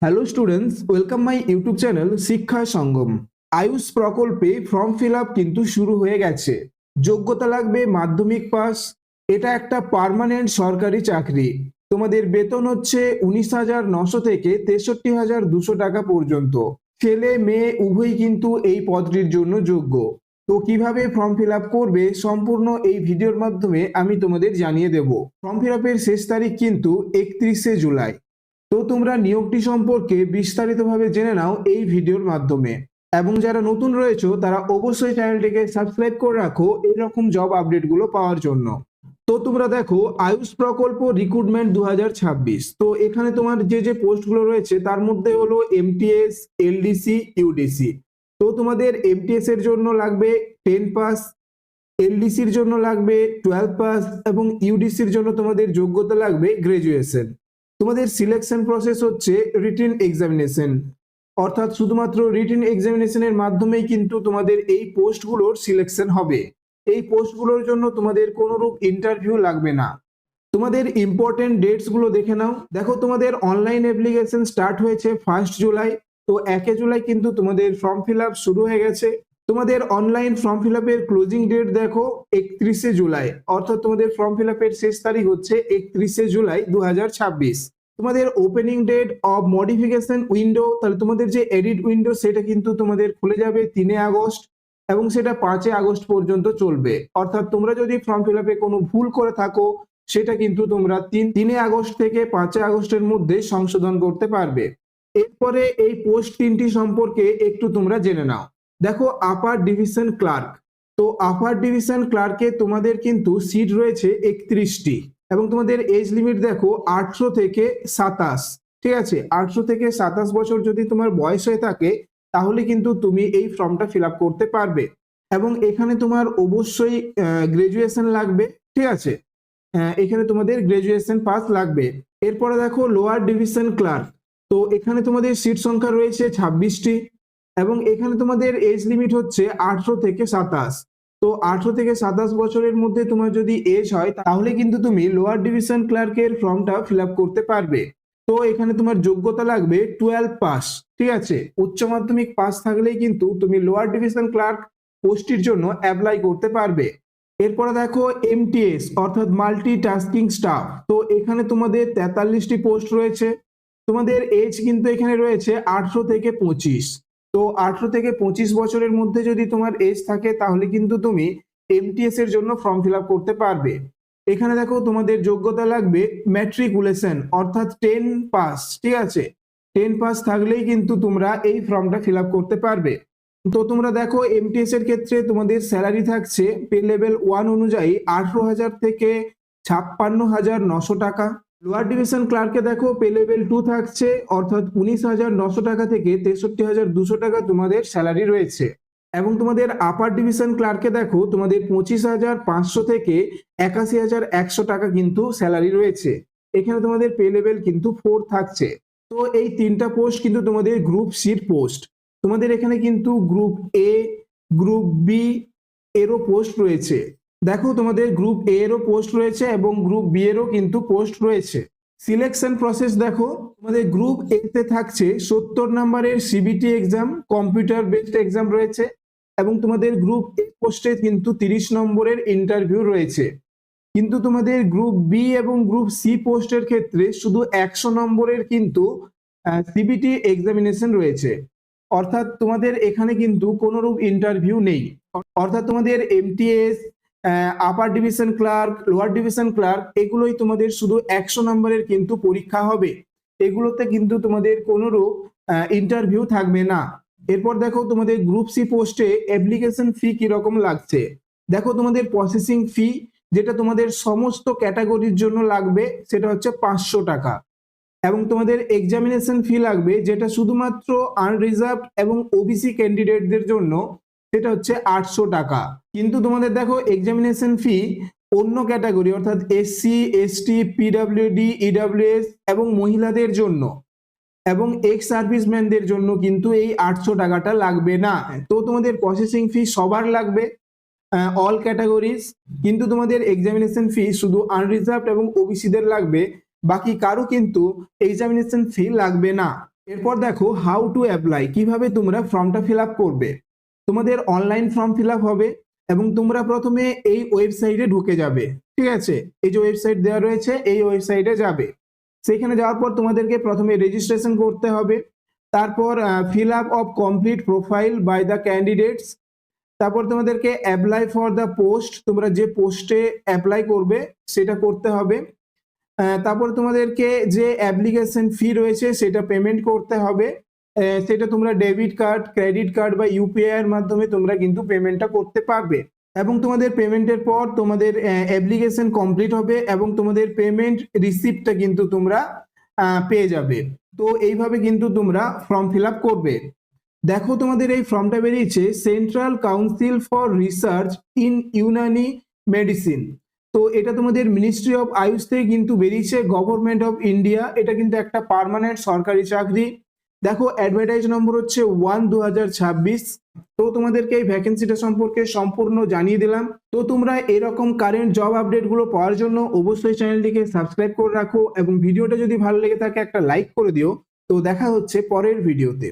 Hello students, welcome my YouTube channel শিক্ষা সঙ্গম। আয়ুষ প্রকল্পে form fill up কিন্তু শুরু হয়ে গেছে। যোগ্যতা লাগবে মাধ্যমিক পাস। এটা একটা পার্মানেন্ট সরকারি চাকরি। তোমাদের বেতন হচ্ছে 19,900 থেকে 63,200 টাকা পর্যন্ত। ছেলে মেয়ে উভয়ই কিন্তু এই পদটির জন্য যোগ্য। তো কিভাবে ফর্ম ফিল আপ করবে সম্পূর্ণ এই ভিডিওর মাধ্যমে আমি তোমাদের জানিয়ে দেব। ফর্ম ফিল আপের শেষ তারিখ কিন্তু 31শে জুলাই। তো তোমরা নিয়োগটি সম্পর্কে বিস্তারিতভাবে জেনে নাও এই ভিডিওর মাধ্যমে। এবং যারা নতুন রয়েছে তারা অবশ্যই চ্যানেলটিকে সাবস্ক্রাইব করে রাখো এরকম জব আপডেটগুলো পাওয়ার জন্য। তো তোমরা দেখো আয়ুষ প্রকল্প রিক্রুটমেন্ট 2026। তো এখানে তোমার যে পোস্টগুলো রয়েছে তার মধ্যে হলো এমটিএস, এলডিসি, ইউডিসি। তো তোমাদের এমটিএস এর জন্য লাগবে 10 পাস, এলডিসির জন্য লাগবে 12 পাস এবং ইউডিসির জন্য তোমাদের যোগ্যতা লাগবে গ্রাজুয়েশন। তোমাদের সিলেকশন প্রসেস হচ্ছে রিটেন এক্সামিনেশন, অর্থাৎ শুধুমাত্র রিটেন এক্সামিনেশনের মাধ্যমেই কিন্তু তোমাদের এই পোস্টগুলোর সিলেকশন হবে। এই পোস্টগুলোর জন্য তোমাদের কোনোরূপ ইন্টারভিউ লাগবে না। তোমাদের ইম্পর্টেন্ট ডেটস গুলো দেখে নাও। দেখো তোমাদের অনলাইন অ্যাপ্লিকেশন স্টার্ট হয়েছে 1 জুলাই। তো 1 জুলাই কিন্তু তোমাদের ফর্ম ফিল আপ শুরু হয়ে গেছে। তোমাদের অনলাইন ফর্ম ফিল আপের ক্লোজিং ডেট দেখো 31শে জুলাই, অর্থাৎ তোমাদের ফর্ম ফিল আপের শেষ তারিখ হচ্ছে 31শে জুলাই 2026। তোমাদের opening date of modification window, তাহলে তোমাদের যে এডিট উইন্ডো সেটা কিন্তু তোমাদের খুলে যাবে 3 আগস্ট এবং সেটা 5 আগস্ট পর্যন্ত চলবে। অর্থাৎ তোমরা যদি ফর্ম ফিল আপে কোনো ভুল করে থাকো সেটা কিন্তু তোমরা 3 আগস্ট থেকে 5 আগস্টের মধ্যে সংশোধন করতে পারবে। এরপরে এই পোস্ট তিনটি সম্পর্কে একটু তোমরা জেনে নাও। দেখো আপার ডিভিশন ক্লার্ক। তো আপার ডিভিশন ক্লার্কে তোমাদের কিন্তু সিট রয়েছে 31টি এবং তোমাদের এজ লিমিট দেখো 18 থেকে 27। ঠিক আছে, 18 থেকে 27 বছর যদি তোমার বয়স হয়ে থাকে তাহলে কিন্তু তুমি এই ফর্মটা ফিল আপ করতে পারবে। এবং এখানে তোমার অবশ্যই গ্রাজুয়েশন লাগবে। ঠিক আছে, এখানে তোমাদের গ্রাজুয়েশন পাস লাগবে। এরপরে দেখো লোয়ার ডিভিশন ক্লার্ক। তো এখানে তোমাদের সিট সংখ্যা রয়েছে 26টি এবং এখানে তোমাদের এজ লিমিট হচ্ছে 18 থেকে 27। তো 18 থেকে 27 বছরের মধ্যে তোমার যদি এজ হয় তাহলে কিন্তু তুমি লোয়ার ডিভিশন ক্লার্কের ফর্মটা ফিল আপ করতে পারবে। তো এখানে তোমার যোগ্যতা লাগবে 12 পাস। ঠিক আছে, উচ্চ মাধ্যমিক পাস থাকলেই কিন্তু তুমি লোয়ার ডিভিশন ক্লার্ক পোস্টের জন্য অ্যাপ্লাই করতে পারবে। এরপরে দেখো এমটিএস অর্থাৎ মাল্টি টাস্কিং স্টাফ। তো এখানে তোমাদের 43টি পোস্ট রয়েছে। তোমাদের এজ কিন্তু এখানে রয়েছে 18 থেকে 25। তো 18 থেকে 25 বছরের মধ্যে যদি তোমার এজ থাকে তাহলে কিন্তু তুমি এমটিএস এর জন্য ফর্ম ফিল আপ করতে পারবে। এখানে দেখো তোমাদের যোগ্যতা লাগবে ম্যাট্রিকুলেশন অর্থাৎ 10 পাস। ঠিক আছে, 10 পাস থাকলেই কিন্তু তোমরা এই ফর্মটা ফিল আপ করতে পারবে। তো তোমরা দেখো এমটিএস এর ক্ষেত্রে তোমাদের স্যালারি থাকছে পে লেভেল 1 অনুযায়ী 18,000 থেকে 56,900 টাকা। লোয়ার ডিভিশন ক্লার্কে দেখো পে লেভেল 2 থাকছে, অর্থাৎ 19,900 টাকা থেকে 63,200 টাকা তোমাদের স্যালারি রয়েছে। এবং তোমাদের আপার ডিভিশন ক্লার্কে দেখো তোমাদের 25,500 থেকে 81,100 টাকা কিন্তু স্যালারি রয়েছে। এখানে তোমাদের পে লেভেল কিন্তু 4 থাকছে। তো এই তিনটা পোস্ট কিন্তু তোমাদের গ্রুপ সির পোস্ট। তোমাদের এখানে কিন্তু গ্রুপ এ, গ্রুপ বি এরও পোস্ট রয়েছে। দেখো তোমাদের গ্রুপ এ এরও পোস্ট রয়েছে এবং গ্রুপ বি এরও কিন্তু পোস্ট রয়েছে। সিলেকশন প্রসেস দেখো তোমাদের গ্রুপ এ তে থাকছে 70 নম্বরের CBT exam, computer based exam রয়েছে এবং তোমাদের গ্রুপ এ পোস্টে কিন্তু 30 নম্বরের ইন্টারভিউ রয়েছে। কিন্তু তোমাদের গ্রুপ বি এবং গ্রুপ সি পোস্টের ক্ষেত্রে শুধু 100 নম্বরের কিন্তু সিবিটি এক্সামিনেশন রয়েছে। অর্থাৎ তোমাদের এখানে কিন্তু কোনোরূপ ইন্টারভিউ নেই। অর্থাৎ তোমাদের MTS, upper division clerk, lower division clerk এগুলোই তোমাদের শুধু 100 নম্বরের কিন্তু পরীক্ষা হবে। এগুলোতে কিন্তু তোমাদের কোনোরূপ ইন্টারভিউ থাকবে না। এরপর দেখো তোমাদের গ্রুপ সি পোস্টে অ্যাপ্লিকেশন ফি কিরকম লাগছে। দেখো তোমাদের প্রসেসিং ফি যেটা তোমাদের সমস্ত ক্যাটাগরির জন্য লাগবে সেটা হচ্ছে 500 টাকা এবং তোমাদের এক্সামিনেশন ফি লাগবে যেটা শুধুমাত্র আনরিজার্ভড এবং ওবিসি ক্যান্ডিডেটদের জন্য সেটা হচ্ছে 800 টাকা। কিন্তু তোমাদের দেখো এক্সামিনেশন ফি অন্য ক্যাটাগরি অর্থাৎ এসসি, এসটি, পিডব্লিউডি, ইডব্লিউএস এবং মহিলাদের জন্য এবং এক্স সার্ভিসম্যানদের জন্য কিন্তু এই 800 টাকাটা লাগবে না। তো তোমাদের প্রসেসিং ফি সবার লাগবে, অল ক্যাটাগরিজ, কিন্তু তোমাদের এক্সামিনেশন ফি শুধু আনরিজার্ভড এবং ওবিসিদের লাগবে, বাকি কারো কিন্তু এক্সামিনেশন ফি লাগবে না। এরপর দেখো হাউ টু অ্যাপ্লাই, কিভাবে তোমরা ফর্মটা ফিল আপ করবে। তোমাদের অনলাইন ফর্ম ফিল আপ হবে এবং তোমরা প্রথমে এই ওয়েবসাইটে ঢুকে যাবে। ঠিক আছে, এই যে ওয়েবসাইট দেওয়া রয়েছে এই ওয়েবসাইটে যাবে। সেখানে যাওয়ার পর তোমাদেরকে প্রথমে রেজিস্ট্রেশন করতে হবে, তারপর fill up of complete profile by the candidates, তারপর তোমাদেরকে অ্যাপ্লাই ফর দ্য পোস্ট, তোমরা যে পোস্টে অ্যাপ্লাই করবে সেটা করতে হবে। তারপর তোমাদেরকে যে অ্যাপ্লিকেশন ফি রয়েছে সেটা পেমেন্ট করতে হবে। সেটা তোমরা ডেবিট কার্ড, ক্রেডিট কার্ড বা ইউপিআই এর মাধ্যমে তোমরা কিন্তু পেমেন্টটা করতে পারবে এবং তোমাদের পেমেন্টের পর তোমাদের অ্যাপ্লিকেশন কমপ্লিট হবে এবং তোমাদের পেমেন্ট রিসিপ্টটা কিন্তু তোমরা পেয়ে যাবে। তো এইভাবে কিন্তু তোমরা ফর্ম ফিল আপ করবে। দেখো তোমাদের এই ফর্মটা বেরিয়েছে central council for research in Unani medicine. তো এটা তোমাদের মিনিস্ট্রি অফ আয়ুষ থেকে কিন্তু বেরিয়েছে, গভর্নমেন্ট অফ ইন্ডিয়া। এটা কিন্তু একটা পার্মানেন্ট সরকারি চাকরি। দেখো অ্যাডভার্টাইজ নম্বর হচ্ছে 1/2026। তো তোমাদেরকে এই ভ্যাকেন্সিটা সম্পর্কে সম্পূর্ণ জানিয়ে দিলাম। তো তোমরা এরকম কারেন্ট জব আপডেটগুলো পাওয়ার জন্য অবশ্যই চ্যানেলটিকে সাবস্ক্রাইব করে রাখো এবং ভিডিওটা যদি ভালো লেগে থাকে একটা লাইক করে দিও। তো দেখা হচ্ছে পরের ভিডিওতে।